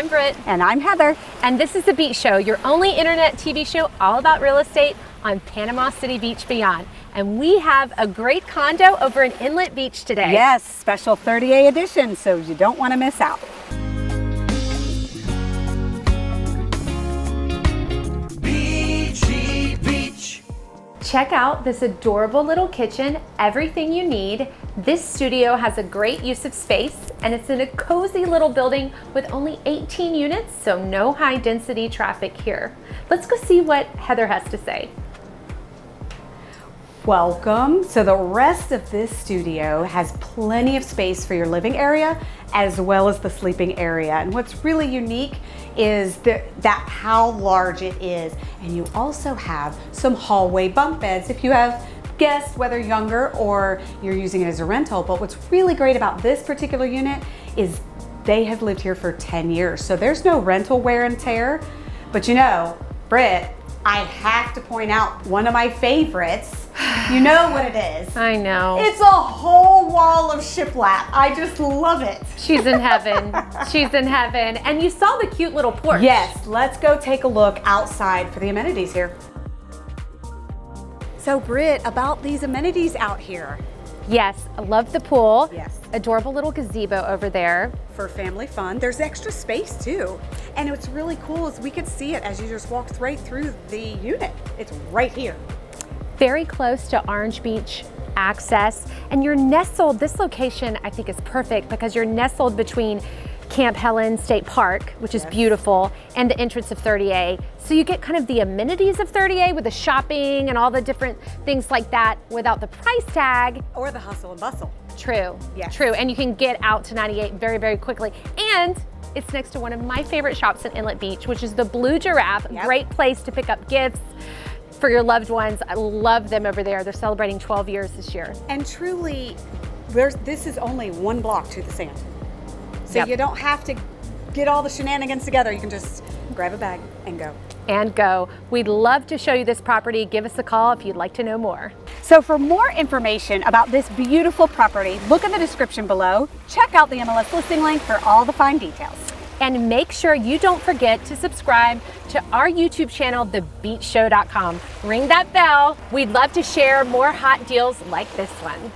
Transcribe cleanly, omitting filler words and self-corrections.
I'm Britt. And I'm Heather. And this is The Beach Show, your only internet TV show all about real estate on Panama City Beach beyond. And we have a great condo over in Inlet Beach today. Yes, special 30A edition, so you don't want to miss out. Beachy Beach. Check out this adorable little kitchen, everything you need. This studio has a great use of space, and it's in a cozy little building with only 18 units, so no high density traffic here. Let's go see what Heather has to say. Welcome. So the rest of this studio has plenty of space for your living area as well as the sleeping area. And what's really unique is that how large it is. And you also have some hallway bunk beds if you have guests, whether younger or you're using it as a rental. But what's really great about this particular unit is they have lived here for 10 years. So there's no rental wear and tear. But you know, Britt, I have to point out one of my favorites. You know what it is. I know. It's a whole wall of shiplap. I just love it. She's in heaven. She's in heaven. And you saw the cute little porch. Yes, let's go take a look outside for the amenities here. So Britt, about these amenities out here. Yes, I love the pool. Yes. Adorable little gazebo over there. For family fun. There's extra space too. And what's really cool is we could see it as you just walked right through the unit. It's right here. Very close to Orange Beach access, and you're nestled, this location I think is perfect because you're nestled between Camp Helen State Park, which is beautiful, and the entrance of 30A. So you get kind of the amenities of 30A with the shopping and all the different things like that without the price tag. Or the hustle and bustle. True, Yes. true. And you can get out to 98 very, very quickly. And it's next to one of my favorite shops in Inlet Beach, which is the Blue Giraffe. Yep. Great place to pick up gifts for your loved ones. I love them over there. They're celebrating 12 years this year. And truly, this is only one block to the sand. So you don't have to get all the shenanigans together. You can just grab a bag and go. And go. We'd love to show you this property. Give us a call if you'd like to know more. So for more information about this beautiful property, look in the description below. Check out the MLS listing link for all the fine details. And make sure you don't forget to subscribe to our YouTube channel, thebeachshow.com. Ring that bell. We'd love to share more hot deals like this one.